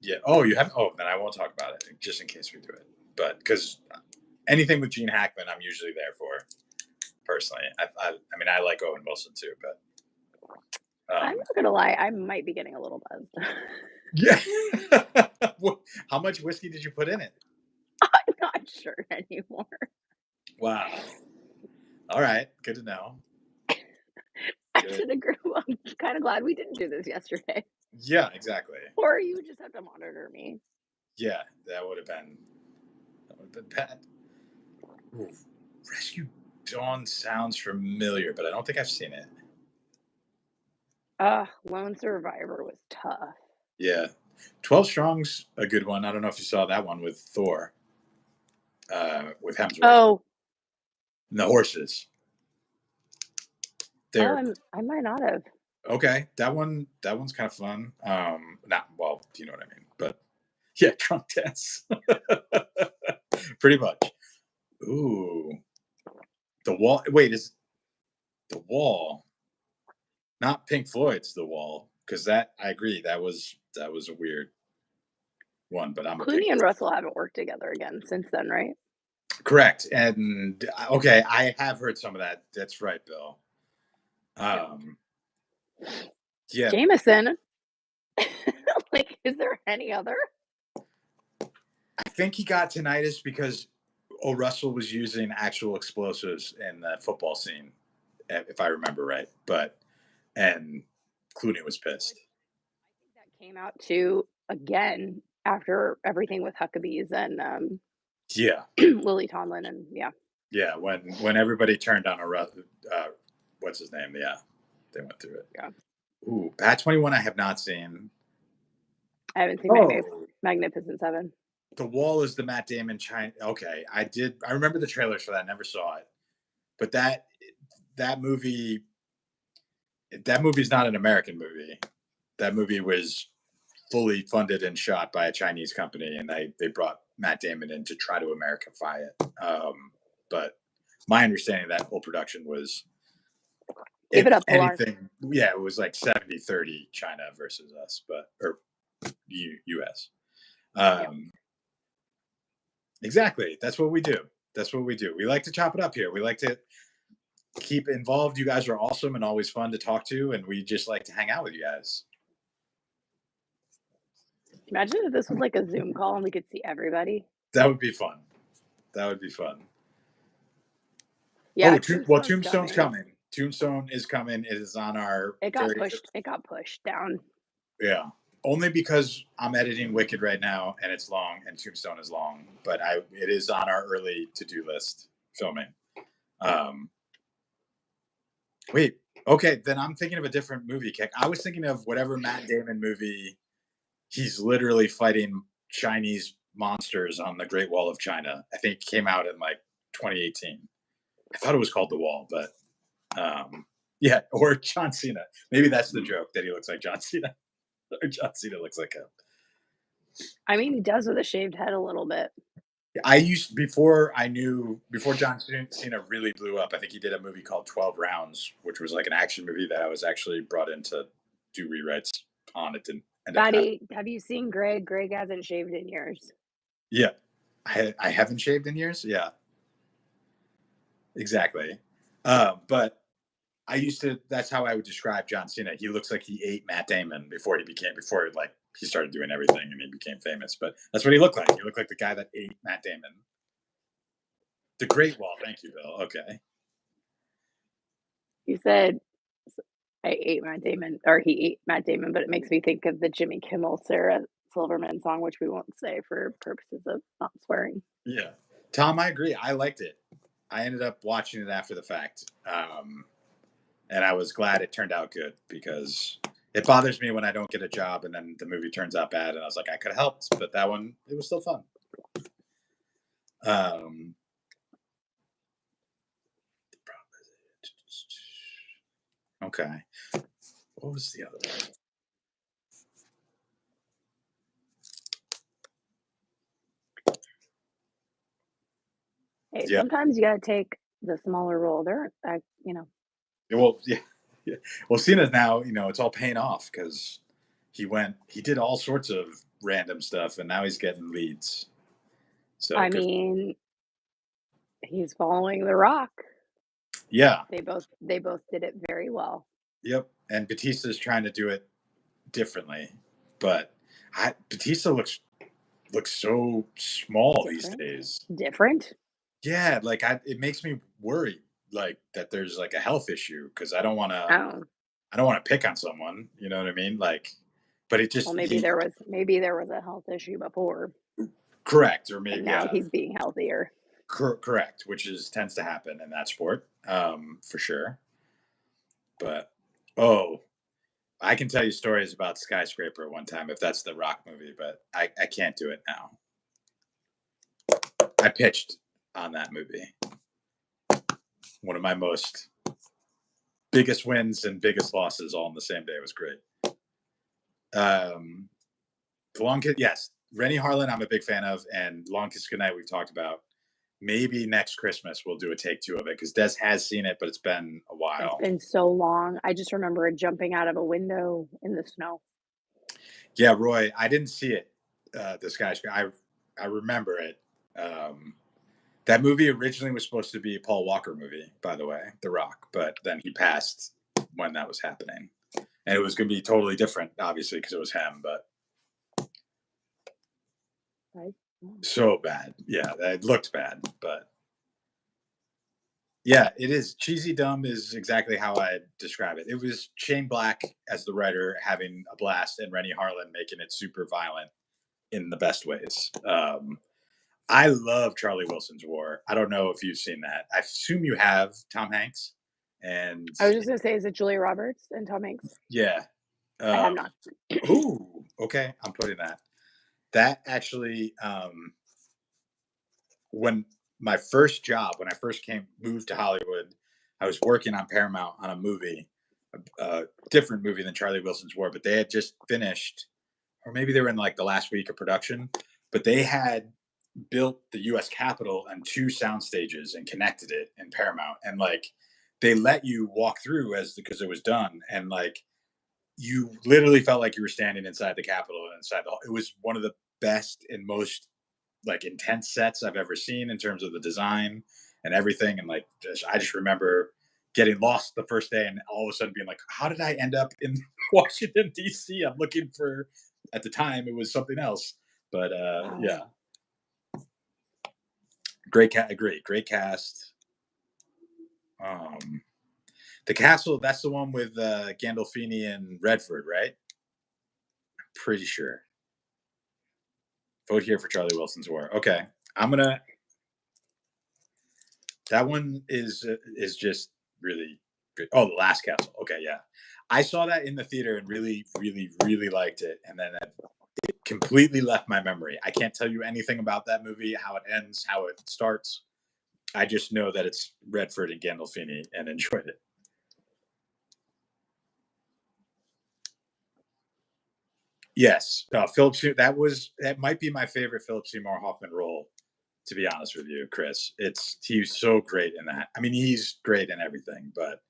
Yeah. Oh, you have. Oh, then I won't talk about it just in case we do it. But because anything with Gene Hackman, I'm usually there for. Personally, I mean, I like Owen Wilson too, but I'm not gonna lie, I might be getting a little buzzed. yeah. How much whiskey did you put in it? I'm not sure anymore. Wow. All right, good to know. I Good. should agree. I'm kind of glad we didn't do this yesterday. Yeah, exactly. Or you would just have to monitor me. Yeah, that would have been bad. Ooh, Rescue Dawn sounds familiar, but I don't think I've seen it. Lone Survivor was tough. Yeah, 12 Strong's a good one. I don't know if you saw that one with Thor, with Hemsworth Oh, and the horses. They're I might not have. okay. That one's kind of fun. Not well, you know what I mean, but yeah, drunk dance. Pretty much. Ooh, the wall. Wait, is the wall not Pink Floyd's The Wall? Because that I agree that was a weird one, but I'm a big Clooney and Russell haven't worked together again since then, right? correct. And okay, I have heard some of that. That's right, Bill. Yep. Um, yeah, Jameson. Like, is there any other? I think he got tinnitus because Russell was using actual explosives in the football scene, if I remember right. But and Clooney was pissed. I think that came out too again after everything with Huckabees and Yeah, Lily Tomlin and yeah. yeah. When everybody turned on what's his name? Yeah, they went through it. Yeah. Ooh, Bad 21. I have not seen. I haven't seen Oh, Magnificent Seven. The Wall is the Matt Damon China. Okay, I did. I remember the trailers for that. Never saw it, but that movie that movie's not an American movie. That movie was fully funded and shot by a Chinese company, and they brought Matt Damon in to try to Americanify it. But my understanding of that whole production was, Give if it up, Pilar. anything, yeah, it was like 70-30 China versus us, or US. Yep. Exactly. That's what we do. That's what we do. We like to chop it up here. We like to keep involved. You guys are awesome and always fun to talk to, and we just like to hang out with you guys. Imagine if this was like a Zoom call and we could see everybody. That would be fun. That would be fun. Yeah, Tombstone's coming. Tombstone is coming. It is on our It got pushed. It got pushed down. yeah. Only because I'm editing Wicked right now and it's long and Tombstone is long, but it is on our early to-do list filming. Wait, okay, then I'm thinking of a different movie, Kick. I was thinking of whatever Matt Damon movie he's literally fighting Chinese monsters on the Great Wall of China. I think it came out in like 2018. I thought it was called The Wall, but yeah, or John Cena. Maybe that's the joke that he looks like John Cena, or John Cena looks like him. I mean, he does with a shaved head a little bit. Before John Cena really blew up. I think he did a movie called 12 Rounds, which was like an action movie that I was actually brought in to do rewrites on. It didn't end up happening. Maddie, have you seen Greg? Greg hasn't shaved in years. Yeah, I haven't shaved in years. Yeah, exactly. But I used to. That's how I would describe John Cena. He looks like he ate Matt Damon before like he started doing everything and he became famous. But that's what he looked like. He looked like the guy that ate Matt Damon. The Great Wall. Thank you, Bill. Okay. You said I ate Matt Damon, or he ate Matt Damon, but it makes me think of the Jimmy Kimmel Sarah Silverman song, which we won't say for purposes of not swearing. Yeah. Tom, I agree. I liked it. I ended up watching it after the fact. And I was glad it turned out good because it bothers me when I don't get a job and then the movie turns out bad. And I was like, I could have helped, but that one, it was still fun. Okay. What was the other one? Hey, Yeah. sometimes you gotta take the smaller role. Well, yeah. Well, Cena's now, it's all paying off because he did all sorts of random stuff and now he's getting leads. So I good. mean, he's following The Rock. Yeah. They both did it very well. Yep. And Batista's trying to do it differently, but Batista looks so small these days. Different? Yeah, like it makes me worried, like that there's like a health issue because I don't want Oh, to pick on someone. You know what I mean? Like, but it well, just maybe there was a health issue before, correct or and maybe now yeah, he's being healthier. correct, which tends to happen in that sport, for sure. But oh, I can tell you stories about Skyscraper one time if that's the Rock movie, but I can't do it now. I pitched on that movie. One of my most biggest wins and biggest losses all in the same day. It was great. The Long Kiss, yes, Rennie Harlan, I'm a big fan of, and Long Kiss Goodnight we've talked about. Maybe next Christmas we'll do a take two of it because Des has seen it, but it's been a It's while. been so long. I just remember it jumping out of a window in the snow. Yeah, Roy, I didn't see it. The Skyscraper, I remember it. That movie originally was supposed to be a Paul Walker movie, by the way, The Rock, but then he passed when that was happening, and it was going to be totally different, obviously, because it was him, but. Right? So bad. Yeah, it looked bad, but yeah, it is. Cheesy dumb is exactly how I describe it. It was Shane Black as the writer having a blast and Rennie Harlan making it super violent in the best ways. I love Charlie Wilson's War. I don't know if you've seen that. I assume you have. Tom Hanks. And I was just gonna say, is it Julia Roberts and Tom Hanks? yeah. I have not. Ooh, okay. I'm putting that. That actually, when my first job, when I first moved to Hollywood, I was working on Paramount on a movie, a different movie than Charlie Wilson's War, but they had just finished, or maybe they were in like the last week of production, but they had built the U.S. Capitol on 2 sound stages and connected it in Paramount, and like they let you walk through because it was done, and like you literally felt like you were standing inside the Capitol and inside the. It was one of the best and most like intense sets I've ever seen in terms of the design and everything. And like, I just remember getting lost the first day and all of a sudden being like, how did I end up in Washington, D.C.? I'm looking for, at the time, it was something else. But Wow. yeah. Great cast. The Castle, that's the one with Gandolfini and Redford, right? I'm pretty sure. Vote here for Charlie Wilson's War. Okay. That one is just really good. Oh, The Last Castle. Okay, yeah. I saw that in the theater and really, really, really liked it. And then it completely left my memory. I can't tell you anything about that movie, how it ends, how it starts. I just know that it's Redford and Gandolfini and enjoyed it. Yes. Philip Seymour, that might be my favorite Philip Seymour Hoffman role, to be honest with you, Chris. He's so great in that. I mean, he's great in everything, but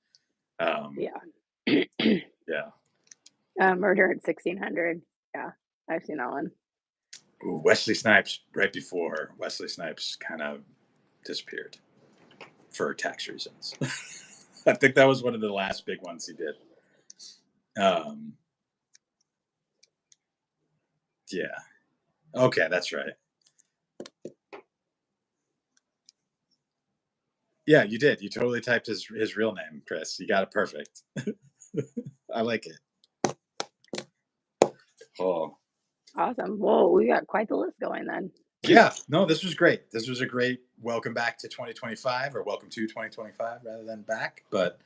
yeah. yeah. Murder at 1600. Yeah, I've seen that one. Ooh, Wesley Snipes, right before Wesley Snipes kind of disappeared for tax reasons. I think that was one of the last big ones he did. Yeah. Okay, that's right. Yeah, you did. You totally typed his real name, Chris. You got it perfect. I like it. Oh. Awesome. Well, we got quite the list going then. Yeah, no, this was great. This was a great welcome back to 2025, or welcome to 2025 rather than back. But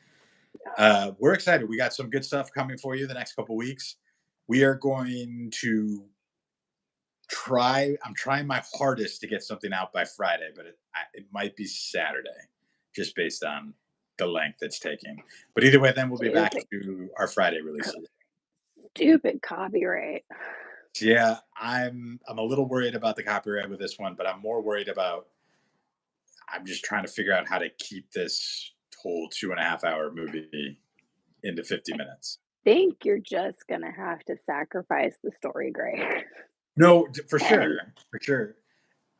we're excited. We got some good stuff coming for you the next couple weeks. We are going to I'm trying my hardest to get something out by Friday, but it might be Saturday, just based on the length it's taking. But either way, then we'll be back Stupid, to our Friday releases. stupid copyright. Yeah, I'm a little worried about the copyright with this one, but I'm more worried about I'm just trying to figure out how to keep this whole 2.5 hour movie into 50 minutes. Think you're just gonna have to sacrifice the story, Gray. No, for And sure, for sure.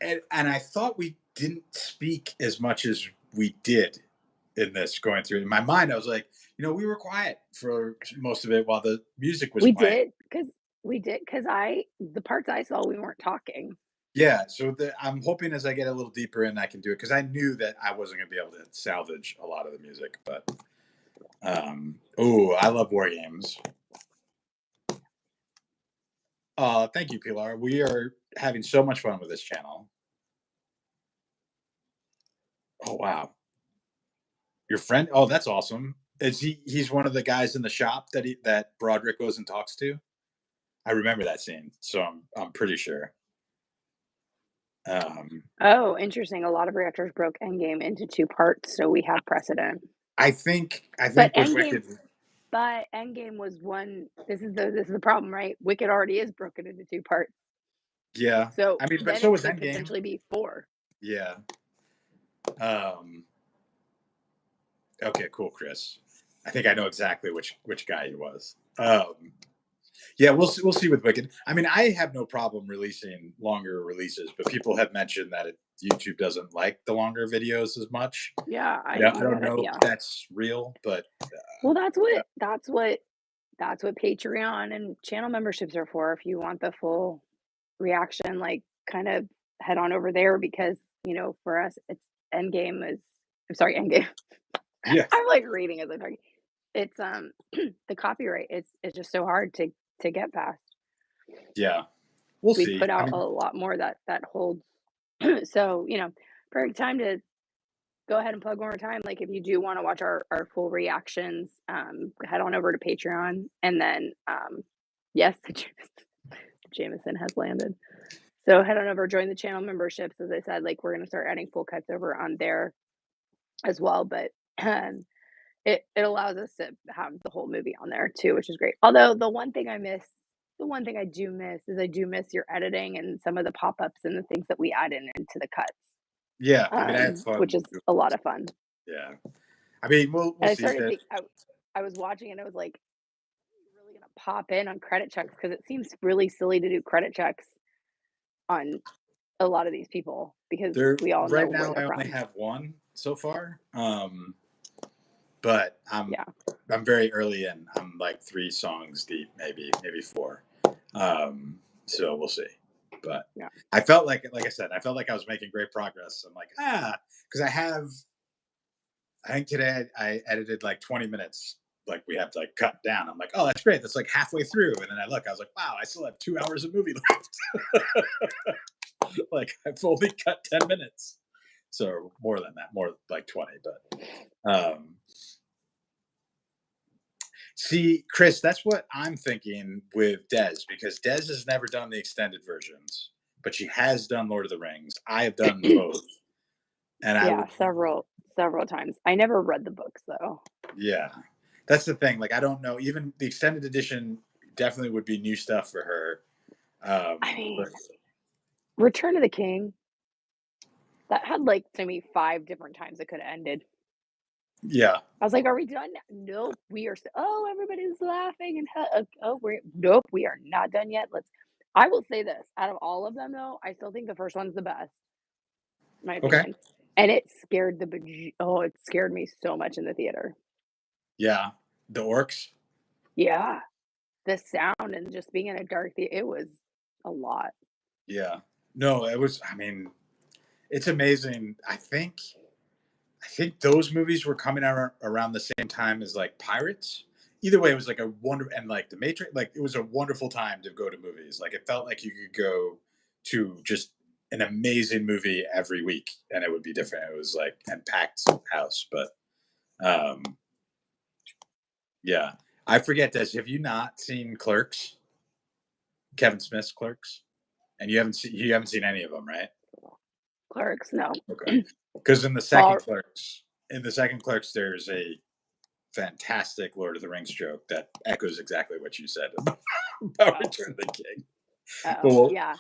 And I thought we didn't speak as much as we did in this going through. In my mind, I was like, we were quiet for most of it while the music was we playing. did because the parts I saw, we weren't talking. Yeah, so I'm hoping as I get a little deeper in, I can do it because I knew that I wasn't going to be able to salvage a lot of the music. But I love war games. Thank you, Pilar. We are having so much fun with this channel. Oh wow, your friend? Oh, that's awesome. Is he's one of the guys in the shop that Broderick goes and talks to? I remember that scene, so I'm pretty sure. Oh, interesting. A lot of reactors broke Endgame into 2 parts, so we have precedent. I think But with Endgame Wicked, but Endgame was one this is the problem, right? Wicked already is broken into 2 parts. yeah. So I mean, but then so it was could Endgame. potentially be 4. Yeah. Um, okay, cool, Chris. I think I know exactly which guy he was. Yeah, we'll see with Wicked. I mean, I have no problem releasing longer releases, but people have mentioned that YouTube doesn't like the longer videos as much. Yeah, I you don't gotta know yeah. if that's real, but Well, that's what Patreon and channel memberships are for. If you want the full reaction, like, kind of head on over there because, for us, it's Endgame is I'm sorry, Endgame. yeah, I'm, like, reading as I'm talking. It's, the copyright, it's just so hard to get past. yeah, we'll We see. put I out a mean, lot more that holds. So, perfect time to go ahead and plug one more time. Like, if you do wanna watch our full reactions, head on over to Patreon, and then, yes, Jameson has landed. So head on over, join the channel memberships. As I said, like, we're gonna start adding full cuts over on there as well, but, it allows us to have the whole movie on there too, which is great. Although the one thing I do miss is I do miss your editing and some of the pop-ups and the things that we add into the cuts, yeah. I mean, I had which fun. is a lot of fun. Yeah. I mean, we'll And I see. started think I was watching and I was like, "Are we really gonna pop in on credit checks?" Because it seems really silly to do credit checks on a lot of these people because There we all know right where now, they're I only from. have one so far. But I'm Yeah, I'm very early in. I'm like 3 songs deep, maybe 4. So we'll see. But yeah. I felt like I said, I felt like I was making great progress. I'm like, because I think today I edited like 20 minutes. Like we have to like cut down. I'm like, oh, that's great. That's like halfway through. And then I was like, wow, I still have 2 hours of movie left. Like I've only cut 10 minutes. So more than that, more like 20. But see, Chris, that's what I'm thinking with Des because Des has never done the extended versions, but she has done Lord of the Rings. I have done both. And I Yeah, would, several times. I never read the books though. yeah, that's the thing. Like, I don't know. Even the extended edition definitely would be new stuff for her. I But mean, Return of the King, that had like to me 5 different times it could have ended. yeah, I was like, "Are we done now?" Nope, we are. Oh, everybody's laughing and oh, we're nope, we are not done yet. I will say this: out of all of them, though, I still think the first one's the best, in my okay, opinion. And it scared me so much in the theater. yeah, the orcs, Yeah, the sound and just being in a dark theater, it was a lot. yeah. No, it was. I mean, it's amazing. I think those movies were coming out around the same time as like Pirates, either way, it was like a wonder, and like the Matrix, like it was a wonderful time to go to movies. Like it felt like you could go to just an amazing movie every week, and it would be different. It was like and packed house, but um, yeah, I forget this. Have you not seen Clerks? Kevin Smith's Clerks, and you haven't seen any of them, right? Clerks, no. Okay, because All In the second Clerks, there's a fantastic Lord of the Rings joke that echoes exactly what you said about oh, Return of the King. oh, Well, yeah.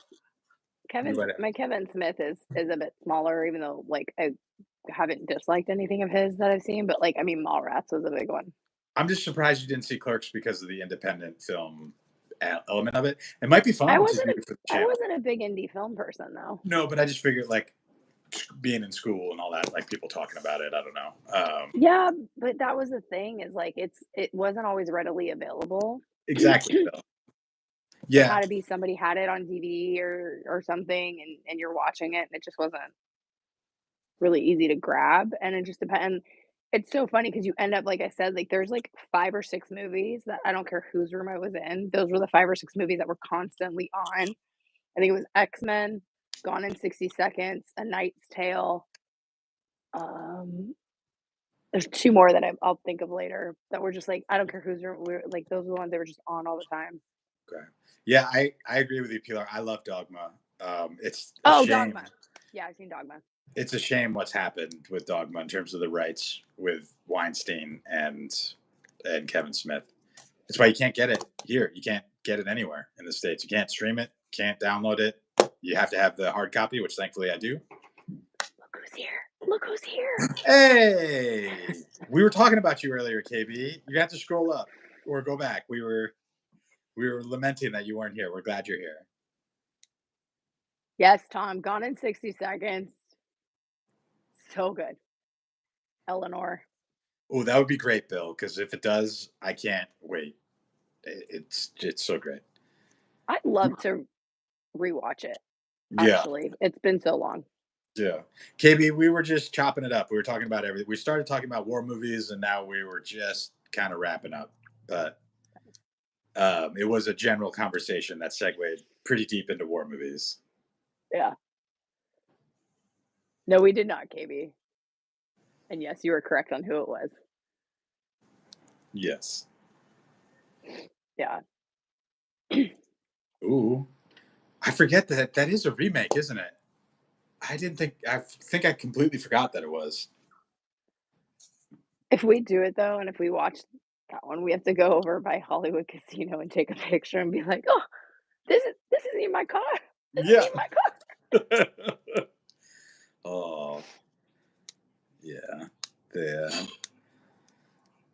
you might have, My Kevin Smith is a bit smaller, even though like I haven't disliked anything of his that I've seen, but like I mean Mallrats was a big one. I'm just surprised you didn't see Clerks because of the independent film element of it. It might be I fun to wasn't do a for the I channel. wasn't a big indie film person though. No, but I just figured like being in school and all that, like people talking about it. I don't know. Yeah, but that was the thing is like it wasn't always readily available. Exactly. Though. It Yeah, had to be somebody had it on DVD or something and you're watching it and it just wasn't really easy to grab and it just depends. It's so funny because you end up like I said, like there's like 5 or 6 movies that I don't care whose room I was in. Those were the 5 or 6 movies that were constantly on. I think it was X-Men, Gone in 60 Seconds, A Knight's Tale. Um, there's 2 more that I'll think of later that were just like I don't care whose room we were like those were the ones that were just on all the time. okay. Yeah, I agree with you, Pilar. I love Dogma. It's a Oh, shame. Dogma. Yeah, I've seen Dogma. It's a shame what's happened with Dogma in terms of the rights with Weinstein and Kevin Smith. That's why you can't get it here. You can't get it anywhere in the States. You can't stream it, can't download it. You have to have the hard copy, which thankfully I do. Look who's here. Look who's here. Hey, we were talking about you earlier, KB. You have to scroll up or go back. We were lamenting that you weren't here. We're glad you're here. Yes, Tom, Gone in 60 Seconds. So good. Eleanor. Oh, that would be great, Bill. Because if it does, I can't wait. It's so great. I'd love to rewatch it, Yeah, actually. It's been so long. yeah. KB, we were just chopping it up. We were talking about everything. We started talking about war movies, and now we were just kind of wrapping up. But it was a general conversation that segued pretty deep into war movies. Yeah. No, we did not, KB. And yes, you were correct on who it was. Yes. Yeah. Ooh, I forget that is a remake, isn't it? I didn't think. I think I completely forgot that it was. If we do it though, and if we watch that one, we have to go over by Hollywood Casino and take a picture and be like, "Oh, this is in my car. This is Yeah. in my car." Oh, yeah. Yeah.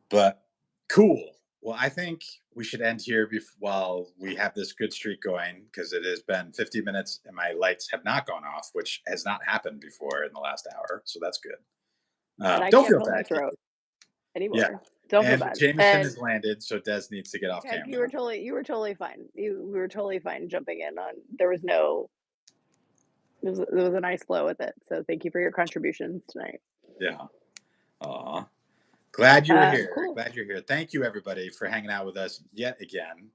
But cool. Well, I think we should end here while we have this good streak going because it has been 50 minutes and my lights have not gone off, which has not happened before in the last hour. So that's good. And I Don't can't feel feel my bad, Kate. throat Yeah. anymore. Don't feel And bad. Jameson And has landed, so Des needs to get off Kev, camera. you were totally fine. We were totally fine jumping in on. There was no. There was a nice flow with it. So thank you for your contributions tonight. Yeah. Aw. Glad you're here. Cool. Glad you're here. Thank you, everybody, for hanging out with us yet again.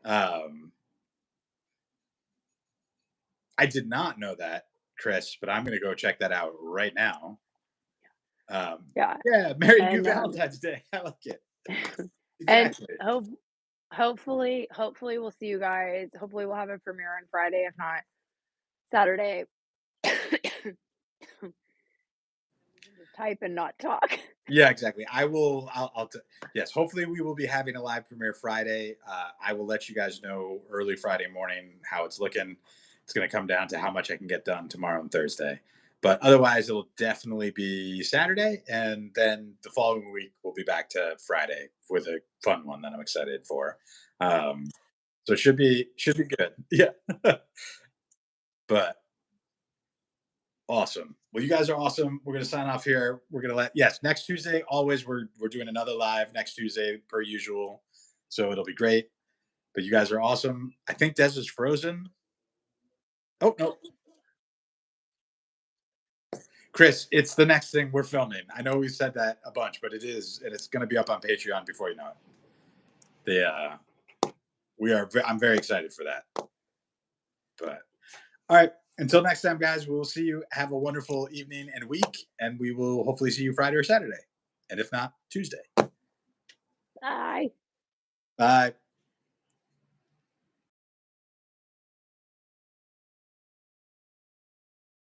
Um, I did not know that, Chris, but I'm going to go check that out right now. Yeah. Yeah, Merry New And Valentine's Day. I like it. and Exactly. hopefully we'll see you guys. Hopefully we'll have a premiere on Friday, if not Saturday. Just type and not talk. Yeah, exactly. I will. Yes. Hopefully, we will be having a live premiere Friday. I will let you guys know early Friday morning how it's looking. It's going to come down to how much I can get done tomorrow and Thursday. But otherwise, it'll definitely be Saturday, and then the following week we'll be back to Friday with a fun one that I'm excited for. So it should be good. Yeah. But awesome. Well, you guys are awesome. We're gonna sign off here. We're gonna next Tuesday. Always, we're doing another live next Tuesday per usual. So it'll be great. But you guys are awesome. I think Des is frozen. Oh no, Chris, it's the next thing we're filming. I know we said that a bunch, but it is, and it's gonna be up on Patreon before you know it. I'm very excited for that. But all right, until next time, guys, we'll see you. Have a wonderful evening and week, and we will hopefully see you Friday or Saturday, and if not, Tuesday. Bye. Bye.